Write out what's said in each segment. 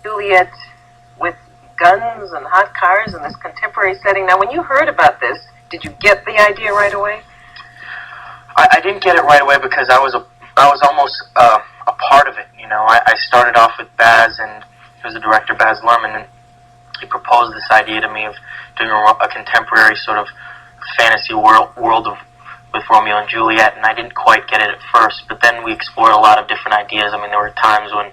Juliet with guns and hot cars in this contemporary setting. Now, when you heard about this, did you get the idea right away? I didn't get it right away because I was almost a part of it. You know, I started off with Baz, and he was the director, Baz Luhrmann, and he proposed this idea to me of doing a contemporary sort of fantasy world with Romeo and Juliet, and I didn't quite get it at first, but then we explored a lot of different ideas. I mean, there were times when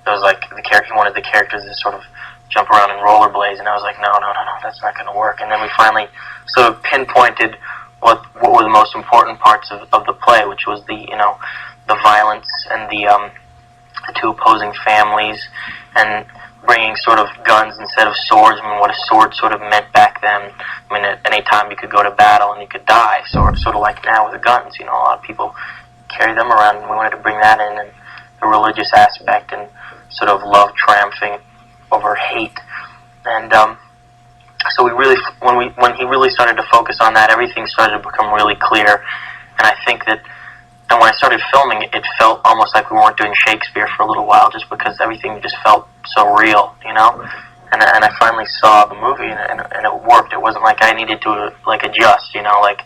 there was like he wanted the characters to sort of jump around in rollerblades, and I was like, no, that's not going to work. And then we finally sort of pinpointed what were the most important parts of the play, which was the violence and the two opposing families, and bringing sort of guns instead of swords. I mean, what a sword sort of meant back then. I mean, at any time you could go to battle and you could die, sort of like now with the guns. You know, a lot of people carry them around, and we wanted to bring that in, and the religious aspect, and sort of love triumphing over hate. And so we really, when he really started to focus on that, everything started to become really clear. And I think that, and when I started filming, it felt almost like we weren't doing Shakespeare for a little while, just because everything just felt so real, you know. And I finally saw the movie, and it worked. It wasn't like I needed to like adjust, you know, like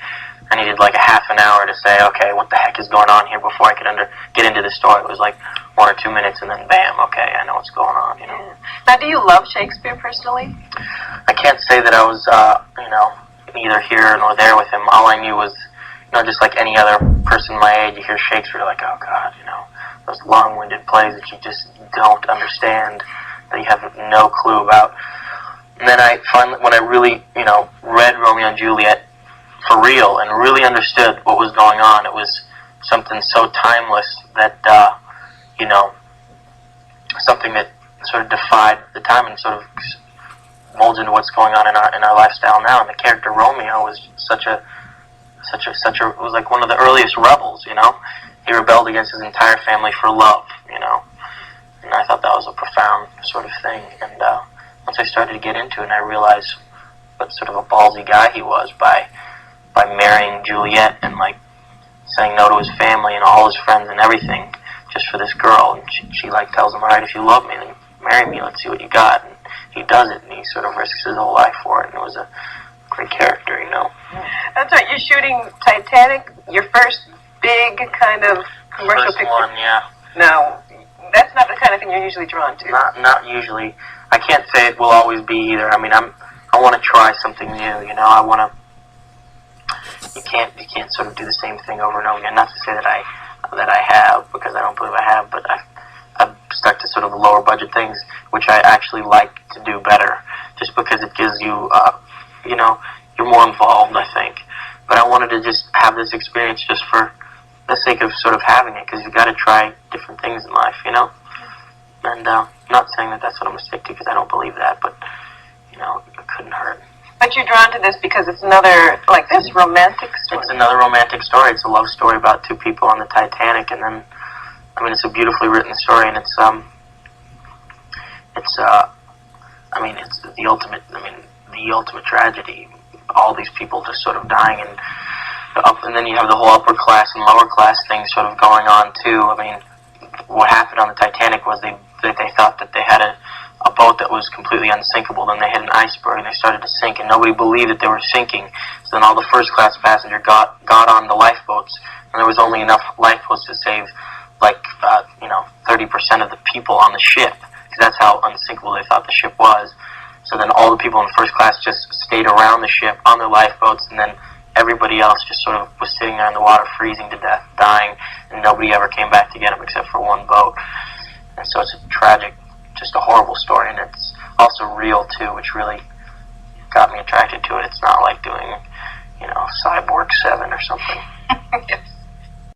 I needed like a half an hour to say, okay, what the heck is going on here before I could get into the story. It was like 1 or 2 minutes, and then bam, okay, I know what's going on, you know. Yeah. Now, do you love Shakespeare personally? I can't say that I was, neither here nor there with him. All I knew was, just like any other person my age, you hear Shakespeare, like, oh God, those long-winded plays that you just don't understand, that you have no clue about. And then I finally, when I really, read Romeo and Juliet for real and really understood what was going on, it was something so timeless that, something that sort of defied the time and sort of molds into what's going on in our lifestyle now. And the character Romeo was it was like one of the earliest rebels, He rebelled against his entire family for love, And I thought that was a profound sort of thing. And once I started to get into it, and I realized what sort of a ballsy guy he was by marrying Juliet and like saying no to his family and all his friends and everything just for this girl. And she like tells him, all right, if you love me, then marry me. Let's see what you got. And he does it, and he sort of risks his whole life for it. And it was a great character, That's right. You're shooting Titanic, your first big kind of commercial first picture. one, yeah. Now, that's not the kind of thing you're usually drawn to. Not usually. I can't say it will always be either. I mean, I want to try something new. I want to. You can't sort of do the same thing over and over again. Not to say that I have, because I don't believe I have, but I've stuck to sort of lower budget things, which I actually like to do better, just because it gives you, you're more involved, I think. But I wanted to just have this experience just for the sake of sort of having it, because you've got to try different things in life, And I'm not saying that that's what I'm going to stick to, because I don't believe that, but, it couldn't hurt. But you're drawn to this because it's another, like this, romantic story. It's another romantic story. It's a love story about two people on the Titanic, and then, it's a beautifully written story, and it's the ultimate tragedy. All these people just sort of dying, and then you have the whole upper class and lower class thing sort of going on too. What happened on the Titanic was they thought that they had a boat that was completely unsinkable. Then they hit an iceberg and they started to sink, and nobody believed that they were sinking. So then all the first class passengers got on the lifeboats, and there was only enough lifeboats to save 30% of the people on the ship, because that's how unsinkable they thought the ship was. So then all the people in first class just stayed around the ship on their lifeboats, and then everybody else just sort of was sitting there in the water, freezing to death, dying, and nobody ever came back to get them except for one boat. And so it's a tragic, just a horrible story, and it's also real too, which really got me attracted to it. It's not like doing, Cyborg 7 or something.